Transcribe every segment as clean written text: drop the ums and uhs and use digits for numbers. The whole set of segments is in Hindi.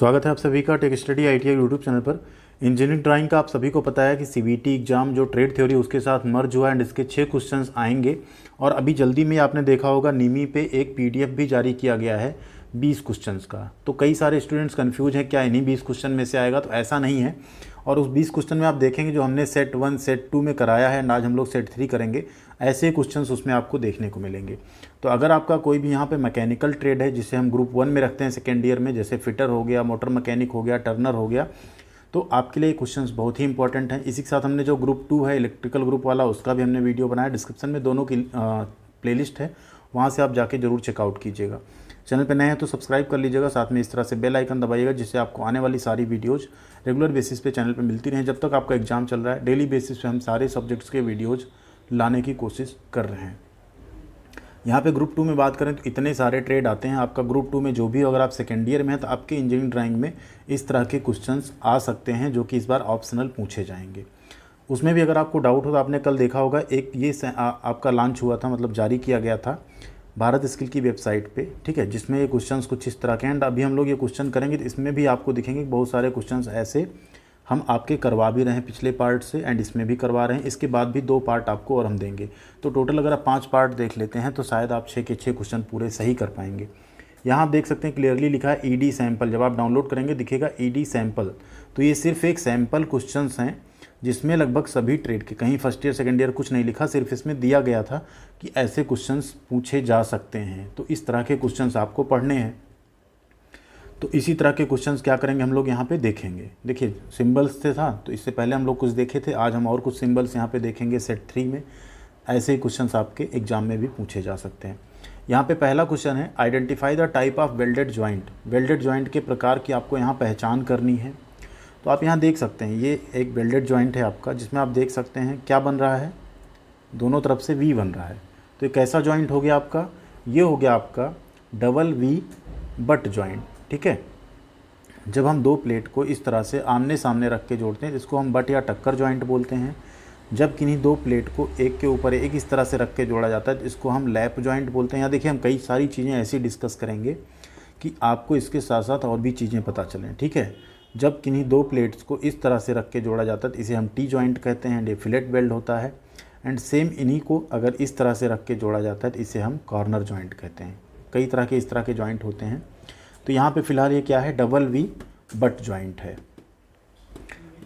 स्वागत है आप सभी का tech study ITI YouTube channel पर। इंजीनियरिंग ड्राइंग का आप सभी को पता है कि सीबीटी एग्जाम जो ट्रेड थ्योरी उसके साथ मर्ज हुआ एंड इसके 6 क्वेश्चंस आएंगे। और अभी जल्दी में आपने देखा होगा नीमी पे एक पीडीएफ भी जारी किया गया है 20 क्वेश्चंस का। तो कई सारे स्टूडेंट्स कन्फ्यूज हैं क्या इन्हीं 20 क्वेश्चन में से आएगा, तो ऐसा नहीं है। और उस 20 क्वेश्चन में आप देखेंगे जो हमने सेट 1 सेट 2 में कराया है एंड आज हम लोग सेट 3 करेंगे, ऐसे क्वेश्चंस उसमें आपको देखने को मिलेंगे। तो अगर आपका कोई भी यहाँ पे मैकेनिकल ट्रेड है जिसे हम ग्रुप 1 में रखते हैं सेकेंड ईयर में, जैसे फिटर हो गया, मोटर मैकेनिक हो गया, टर्नर हो गया, तो आपके लिए क्वेश्चंस बहुत ही इंपॉर्टेंट हैं। इसी के साथ हमने जो ग्रुप 2 है इलेक्ट्रिकल ग्रुप वाला, उसका भी हमने वीडियो बनाया। डिस्क्रिप्शन में दोनों की प्लेलिस्ट है, वहाँ से आप जाके ज़रूर चेकआउट कीजिएगा। चैनल पे नए हैं तो सब्सक्राइब कर लीजिएगा, साथ में इस तरह से बेल आइकन दबाइएगा जिससे आपको आने वाली सारी वीडियोज़ रेगुलर बेसिस पे चैनल पे मिलती रहें। जब तक आपका एग्जाम चल रहा है डेली बेसिस पे हम सारे सब्जेक्ट्स के वीडियोज़ लाने की कोशिश कर रहे हैं। यहाँ पे ग्रुप 2 में बात करें तो इतने सारे ट्रेड आते हैं। आपका ग्रुप 2 में जो भी, अगर आप सेकेंड ईयर में है तो आपके इंजीनियरिंग ड्राइंग में इस तरह के क्वेश्चंस आ सकते हैं जो कि इस बार ऑप्शनल पूछे जाएंगे। उसमें भी अगर आपको डाउट हो तो आपने कल देखा होगा एक ये आपका लॉन्च हुआ था, मतलब जारी किया गया था भारत स्किल की वेबसाइट पे, ठीक है, जिसमें ये क्वेश्चंस कुछ इस तरह के हैं। एंड अभी हम लोग ये क्वेश्चन करेंगे तो इसमें भी आपको दिखेंगे बहुत सारे क्वेश्चंस ऐसे हम आपके करवा भी रहे हैं पिछले पार्ट से एंड इसमें भी करवा रहे हैं। इसके बाद भी 2 पार्ट आपको और हम देंगे, तो टोटल अगर आप 5 पार्ट देख लेते हैं तो शायद आप 6 के 6 क्वेश्चन पूरे सही कर पाएंगे। यहाँ आप देख सकते हैं क्लियरली लिखा है ईडी सैंपल। जब आप डाउनलोड करेंगे दिखेगा ईडी सैंपल, तो ये सिर्फ एक सैंपल क्वेश्चंस हैं जिसमें लगभग सभी ट्रेड के, कहीं फर्स्ट ईयर सेकेंड ईयर कुछ नहीं लिखा, सिर्फ इसमें दिया गया था कि ऐसे क्वेश्चंस पूछे जा सकते हैं। तो इस तरह के क्वेश्चंस आपको पढ़ने हैं। तो इसी तरह के क्वेश्चंस क्या करेंगे हम लोग यहाँ पे देखेंगे। देखिए सिंबल्स से था, तो इससे पहले हम लोग कुछ देखे थे, आज हम और कुछ सिंबल्स यहाँ पे देखेंगे सेट 3 में। ऐसे ही क्वेश्चंस आपके एग्जाम में भी पूछे जा सकते हैं। यहाँ पे पहला क्वेश्चन है identify the type of welded joint. Welded joint के प्रकार की आपको यहाँ पहचान करनी है। तो आप यहाँ देख सकते हैं ये एक वेल्डेड जॉइंट है आपका, जिसमें आप देख सकते हैं क्या बन रहा है, दोनों तरफ से वी बन रहा है। तो ये कैसा जॉइंट हो गया आपका, ये हो गया आपका डबल वी बट जॉइंट, ठीक है। जब हम 2 प्लेट को इस तरह से आमने सामने रख के जोड़ते हैं इसको हम बट या टक्कर जॉइंट बोलते हैं। जब किन्हीं 2 प्लेट को एक के ऊपर एक इस तरह से रख के जोड़ा जाता है तो इसको हम लैप जॉइंट बोलते हैं। यहाँ देखिए हम कई सारी चीज़ें ऐसी डिस्कस करेंगे कि आपको इसके साथ साथ और भी चीज़ें पता चलें, ठीक है। जब किन्हीं 2 प्लेट्स को इस तरह से रख के जोड़ा जाता है तो इसे हम टी जॉइंट कहते हैं, ये फिलेट वेल्ड होता है। एंड सेम इन्हीं को अगर इस तरह से रख के जोड़ा जाता है तो इसे हम कॉर्नर जॉइंट कहते हैं। कई तरह के इस तरह के जॉइंट होते हैं। तो यहाँ पे फिलहाल ये क्या है, डबल वी बट जॉइंट है।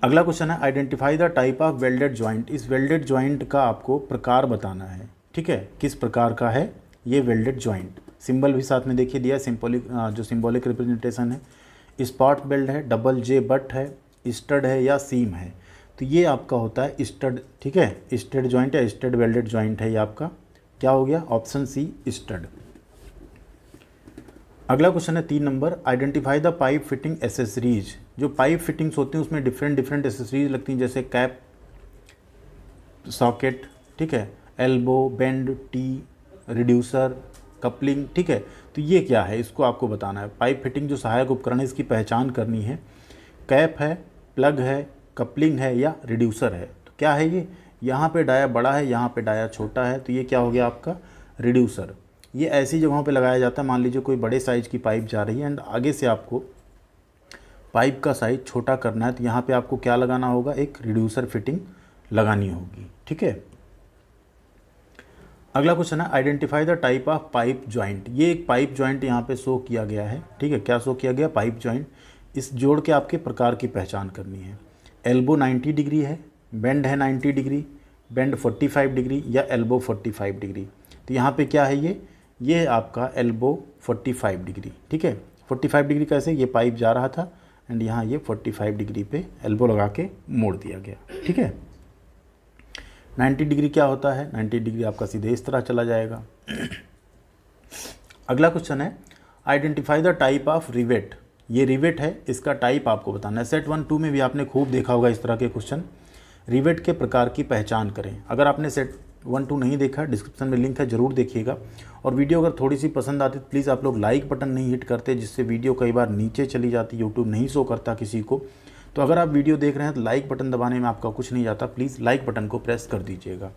अगला क्वेश्चन है identify the type of welded joint. इस वेल्डेड जॉइंट का आपको प्रकार बताना है, ठीक है, किस प्रकार का है ये वेल्डेड जॉइंट। सिंबल भी साथ में देखिए दिया, सिंबॉलिक जो सिंबॉलिक रिप्रेजेंटेशन है। स्पॉट वेल्ड है, डबल जे बट है, स्टड है या सीम है। तो ये आपका होता है स्टड, ठीक है, स्टड जॉइंट या स्टड वेल्डेड जॉइंट है ये आपका। क्या हो गया, ऑप्शन सी स्टड। अगला क्वेश्चन है 3 number identify the pipe fitting accessories. जो पाइप फिटिंग्स होती हैं उसमें डिफरेंट डिफरेंट एसेसरीज लगती हैं, जैसे कैप, सॉकेट, ठीक है, elbow, bend, T, reducer, coupling, ठीक है। तो ये क्या है इसको आपको बताना है। पाइप फिटिंग जो सहायक उपकरण है इसकी पहचान करनी है। कैप है, प्लग है, कपलिंग है या रिड्यूसर है। तो क्या है ये, यहाँ पे डाया बड़ा है, यहाँ पे डाया छोटा है, तो ये क्या हो गया आपका रिड्यूसर। ये ऐसी जगहों पे लगाया जाता है, मान लीजिए कोई बड़े साइज़ की पाइप जा रही है एंड आगे से आपको पाइप का साइज छोटा करना है तो यहाँ पे आपको क्या लगाना होगा, एक रिड्यूसर फिटिंग लगानी होगी, ठीक है। अगला क्वेश्चन है identify the type of pipe joint. ये एक पाइप जॉइंट यहाँ पे शो किया गया है, ठीक है, क्या शो किया गया, पाइप जॉइंट। इस जोड़ के आपके प्रकार की पहचान करनी है। एल्बो 90 डिग्री है, बेंड है 90 डिग्री, बेंड 45 डिग्री या एल्बो 45 डिग्री। तो यहाँ पे क्या है ये आपका एल्बो 45 डिग्री, ठीक है। 45 डिग्री कैसे, ये पाइप जा रहा था एंड यहाँ ये 45 डिग्री पे एल्बो लगा के मोड़ दिया गया, ठीक है। 90 डिग्री क्या होता है, 90 डिग्री आपका सीधे इस तरह चला जाएगा। अगला क्वेश्चन है identify the type of rivet. ये रिवेट है, इसका टाइप आपको बताना है। सेट 1 2 में भी आपने खूब देखा होगा इस तरह के क्वेश्चन। रिवेट के प्रकार की पहचान करें। अगर आपने सेट 1 2 नहीं देखा, डिस्क्रिप्शन में लिंक है, ज़रूर देखिएगा। और वीडियो अगर थोड़ी सी पसंद आती तो प्लीज़ आप लोग लाइक बटन नहीं हिट करते, जिससे वीडियो कई बार नीचे चली जाती, यूट्यूब नहीं शो करता किसी को। तो अगर आप वीडियो देख रहे हैं तो लाइक बटन दबाने में आपका कुछ नहीं जाता, प्लीज़ लाइक बटन को प्रेस कर दीजिएगा।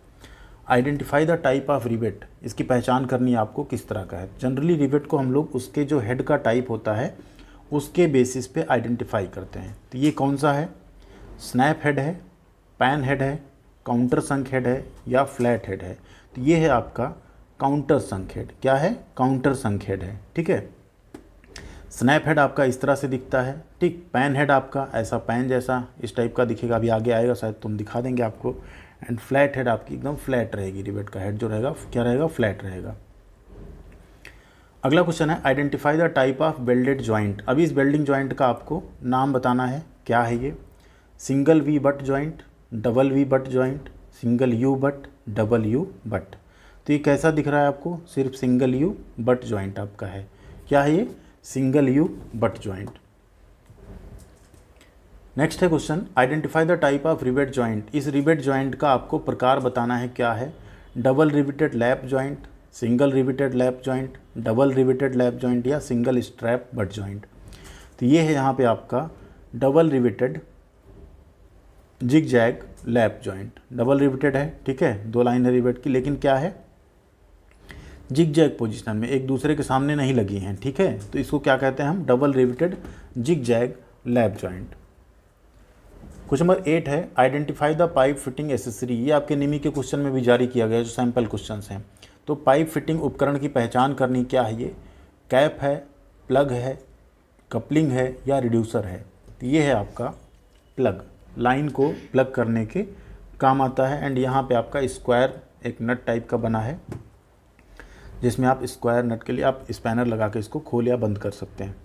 Identify the type of rivet. इसकी पहचान करनी है आपको किस तरह का है। जनरली रिवेट को हम लोग उसके जो हेड का टाइप होता है उसके बेसिस पे आइडेंटिफाई करते हैं। तो ये कौन सा है, स्नैप हेड है, पैन हेड है, काउंटर संक हेड है या फ्लैट हेड है। तो ये है आपका काउंटर संक हेड। क्या है, काउंटर संक हेड है, ठीक है। स्नैप हेड आपका इस तरह से दिखता है, ठीक। पैन हेड आपका ऐसा पैन जैसा इस टाइप का दिखेगा, अभी आगे आएगा शायद तुम दिखा देंगे आपको। एंड फ्लैट हेड आपकी एकदम फ्लैट रहेगी, रिवेट का हेड जो रहेगा क्या रहेगा, फ्लैट रहेगा। अगला क्वेश्चन है identify the type of welded joint. अभी इस वेल्डिंग जॉइंट का आपको नाम बताना है, क्या है ये, single V butt joint, double V butt joint, single U butt, double U butt. तो ये कैसा दिख रहा है आपको, सिर्फ सिंगल यू बट जॉइंट आपका है। क्या है ये, single U butt joint. Next है question identify the type of rivet joint. इस रिवेट जॉइंट का आपको प्रकार बताना है, क्या है, double riveted lap joint, single riveted lap joint, double riveted lap joint या सिंगल स्ट्रैप बट जॉइंट। तो ये है यहाँ पे आपका double riveted zig zag lap joint. Double riveted है, ठीक है, 2 लाइन है रिवेट की, लेकिन क्या है, जिग जैग पोजिशन में, एक दूसरे के सामने नहीं लगी हैं, ठीक है। तो इसको क्या कहते हैं हम, double riveted zig zag lap joint. Question number 8 है identify the pipe fitting accessory. ये आपके निमी के क्वेश्चन में भी जारी किया गया है, जो सैंपल क्वेश्चन हैं। तो पाइप फिटिंग उपकरण की पहचान करनी, क्या है ये, कैप है, प्लग है, कपलिंग है या रिड्यूसर है। तो ये है आपका प्लग, लाइन को प्लग करने के काम आता है। एंड यहाँ पे आपका स्क्वायर एक नट टाइप का बना है, जिसमें आप स्क्वायर नट के लिए आप स्पैनर लगा के इसको खोल या बंद कर सकते हैं।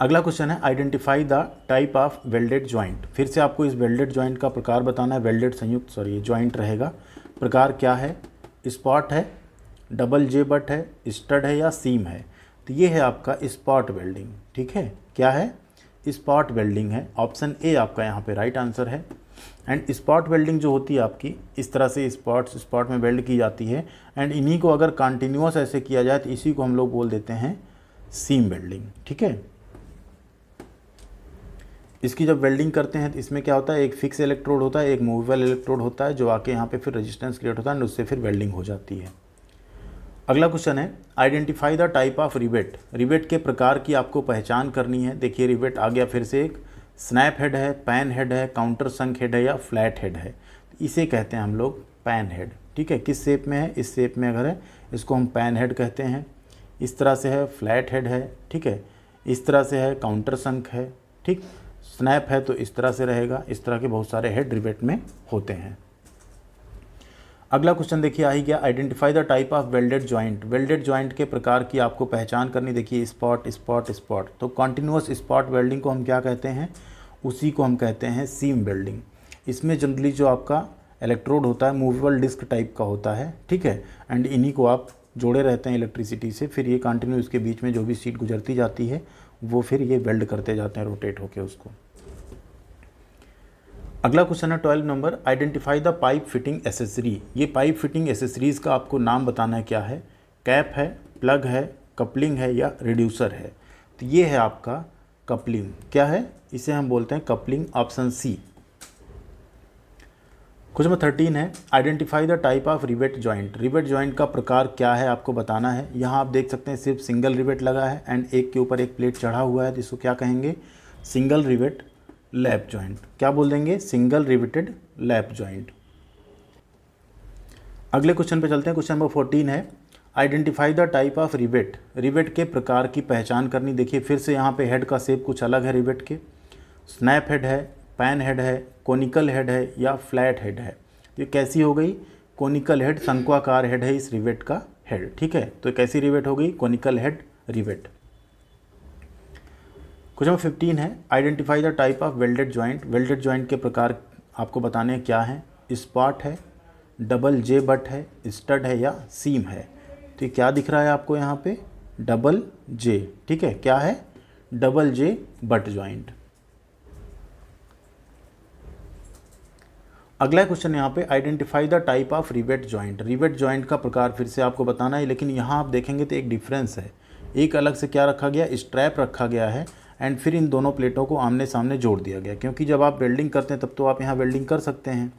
अगला क्वेश्चन है identify the type of welded joint. फिर से आपको इस वेल्डेड जॉइंट का प्रकार बताना है। वेल्डेड संयुक्त जॉइंट रहेगा, प्रकार क्या है, स्पॉट है, डबल जे बट है, स्टड है या सीम है। तो ये है आपका स्पॉट वेल्डिंग, ठीक है। क्या है, स्पॉट वेल्डिंग है। ऑप्शन ए आपका यहाँ पे राइट आंसर है। एंड स्पॉट वेल्डिंग जो होती है आपकी, इस तरह से स्पॉट में वेल्ड की जाती है। एंड इन्हीं को अगर कंटिन्यूअस ऐसे किया जाए तो इसी को हम लोग बोल देते हैं सीम वेल्डिंग, ठीक है। इसकी जब वेल्डिंग करते हैं तो इसमें क्या होता है, एक फिक्स इलेक्ट्रोड होता है, एक मूवेबल इलेक्ट्रोड होता है, जो आके यहाँ पे फिर रेजिस्टेंस क्रिएट होता है और उससे फिर वेल्डिंग हो जाती है। अगला क्वेश्चन है identify the type of rivet. Rivet के प्रकार की आपको पहचान करनी है। देखिए रिवेट आ गया फिर से, एक स्नैप हेड है, पैन हेड है, काउंटर संक हेड है या फ्लैट हेड है। इसे कहते हैं हम लोग पैन हेड, ठीक है। किस शेप में है, इस शेप में अगर है इसको हम पैन हेड कहते हैं। इस तरह से है फ्लैट हेड है, ठीक है। इस तरह से है काउंटर संक है, ठीक। स्नैप है तो इस तरह से रहेगा। इस तरह के बहुत सारे हेड रिवेट में होते हैं। अगला क्वेश्चन देखिए आ ही गया identify the type of welded joint. Welded joint के प्रकार की आपको पहचान करनी। देखिए स्पॉट स्पॉट स्पॉट, तो कॉन्टिन्यूअस स्पॉट वेल्डिंग को हम क्या कहते हैं, उसी को हम कहते हैं सीम वेल्डिंग। इसमें जनरली जो आपका इलेक्ट्रोड होता है मूवेबल डिस्क टाइप का होता है, ठीक है। एंड इन्हीं को आप जोड़े रहते हैं इलेक्ट्रिसिटी से, फिर ये कंटिन्यू इसके बीच में जो भी शीट गुजरती जाती है वो फिर ये वेल्ड करते जाते हैं रोटेट होके उसको। अगला क्वेश्चन है 12 number identify the pipe fitting accessory. ये पाइप फिटिंग एसेसरीज़ का आपको नाम बताना है, क्या है, कैप है, प्लग है, कपलिंग है या रिड्यूसर है। तो ये है आपका कपलिंग। क्या है, इसे हम बोलते हैं coupling, option C. Question number 13 है identify the type of rivet joint. Rivet joint का प्रकार क्या है आपको बताना है। यहाँ आप देख सकते हैं सिर्फ सिंगल रिवेट लगा है एंड एक के ऊपर एक प्लेट चढ़ा हुआ है, जिसको क्या कहेंगे, सिंगल रिवेट लैप जॉइंट। क्या बोल देंगे, सिंगल रिवेटेड लैप जॉइंट। अगले क्वेश्चन पे चलते हैं। क्वेश्चन नंबर 14 है identify the type of rivet. Rivet के प्रकार की पहचान करनी। देखिए फिर से यहाँ पे हेड का शेप कुछ अलग है रिवेट के। स्नैप हेड है, पैन हेड है, कोनिकल हेड है या फ्लैट हेड है। ये कैसी हो गई, कोनिकल हेड, शंक्वाकार हेड है इस रिवेट का हेड, ठीक है। तो कैसी रिवेट हो गई, conical head rivet. Question number 15 है identify the type of welded joint. Welded joint के प्रकार आपको बताने क्या है, स्पॉट है, डबल जे बट है, स्टड है या सीम है। तो ये क्या दिख रहा है आपको यहाँ पे, डबल जे, ठीक है। क्या है, डबल जे बट जॉइंट। अगला क्वेश्चन यहाँ पे identify the type of rivet joint. Rivet joint का प्रकार फिर से आपको बताना है, लेकिन यहाँ आप देखेंगे तो एक डिफरेंस है। एक अलग से क्या रखा गया, स्ट्रैप रखा गया है एंड फिर इन दोनों प्लेटों को आमने सामने जोड़ दिया गया। क्योंकि जब आप वेल्डिंग करते हैं तब तो आप यहाँ वेल्डिंग कर सकते हैं,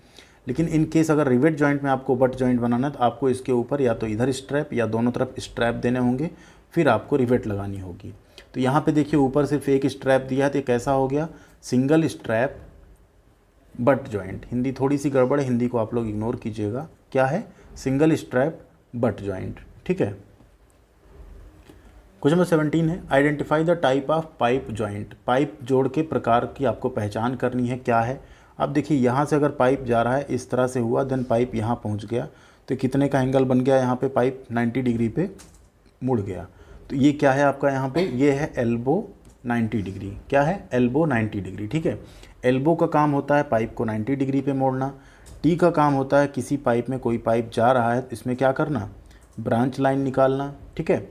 लेकिन इन केस अगर रिवेट जॉइंट में आपको बट जॉइंट बनाना है तो आपको इसके ऊपर या तो इधर स्ट्रैप या दोनों तरफ स्ट्रैप देने होंगे, फिर आपको रिवेट लगानी होगी। तो यहाँ पे देखिए ऊपर सिर्फ एक स्ट्रैप दिया है, तो ये कैसा हो गया, single strap butt joint. Hindi थोड़ी सी गड़बड़ है, हिंदी को आप लोग इग्नोर कीजिएगा। क्या है, सिंगल स्ट्रैप बट जॉइंट। ठीक है। क्वेश्चन नंबर 17 है, identify the type of pipe joint. Pipe जोड़ के प्रकार की आपको पहचान करनी है। क्या है, अब देखिए यहाँ से अगर पाइप जा रहा है इस तरह से हुआ, देन पाइप यहाँ पहुँच गया, तो कितने का एंगल बन गया, यहाँ पे पाइप 90 डिग्री पे मुड़ गया। तो ये क्या है आपका, यहाँ पे ये है एल्बो 90 डिग्री। क्या है, एल्बो 90 डिग्री। ठीक है। एल्बो का काम होता है पाइप को 90 डिग्री पे मोड़ना। टी का काम होता है किसी पाइप में, कोई पाइप जा रहा है इसमें क्या करना, ब्रांच लाइन निकालना। ठीक है।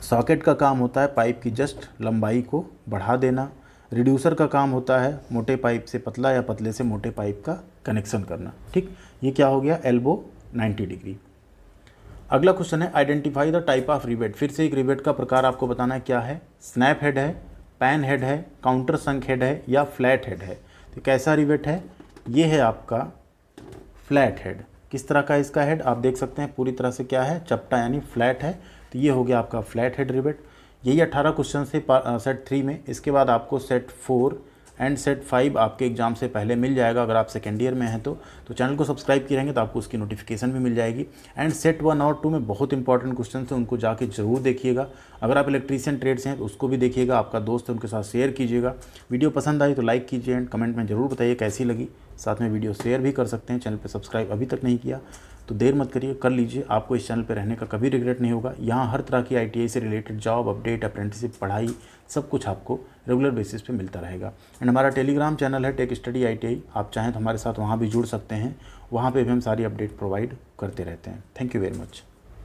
सॉकेट का काम होता है पाइप की जस्ट लंबाई को बढ़ा देना। रिड्यूसर का काम होता है मोटे पाइप से पतला या पतले से मोटे पाइप का कनेक्शन करना। ठीक, ये क्या हो गया, एल्बो 90 डिग्री। अगला क्वेश्चन है, identify the type of rivet. फिर से एक रिवेट का प्रकार आपको बताना है। क्या है, स्नैप हेड है, पैन हेड है, काउंटर संक हेड है या फ्लैट हेड है। तो कैसा रिवेट है, ये है आपका फ्लैट हेड। किस तरह का इसका हेड आप देख सकते हैं, पूरी तरह से क्या है, चपटा यानी फ्लैट है। तो ये हो गया आपका फ्लैट हेड रिवेट। यही 18 क्वेश्चन से सेट 3 में। इसके बाद आपको सेट 4 एंड सेट 5 आपके एग्जाम से पहले मिल जाएगा। अगर आप सेकेंड ईयर में हैं तो चैनल को सब्सक्राइब किए रहेंगे तो आपको उसकी नोटिफिकेशन भी मिल जाएगी। एंड सेट 1 और 2 में बहुत इंपॉर्टेंट क्वेश्चन है, उनको जाके जरूर देखिएगा। अगर आप इलेक्ट्रीशियन ट्रेड से हैं तो उसको भी देखिएगा, आपका दोस्त है उनके साथ शेयर कीजिएगा। वीडियो पसंद आई तो लाइक कीजिए एंड कमेंट में ज़रूर बताइए कैसी लगी। साथ में वीडियो शेयर भी कर सकते हैं। चैनल पर सब्सक्राइब अभी तक नहीं किया तो देर मत करिए, कर लीजिए। आपको इस चैनल पर रहने का कभी रिग्रेट नहीं होगा। यहाँ हर तरह की ITI से रिलेटेड जॉब अपडेट, अप्रेंटिसशिप, पढ़ाई सब कुछ आपको रेगुलर बेसिस पे मिलता रहेगा। एंड हमारा टेलीग्राम चैनल है टेक स्टडी ITI, आप चाहें तो हमारे साथ वहाँ भी जुड़ सकते हैं। वहाँ पे भी हम सारी अपडेट प्रोवाइड करते रहते हैं। Thank you very much.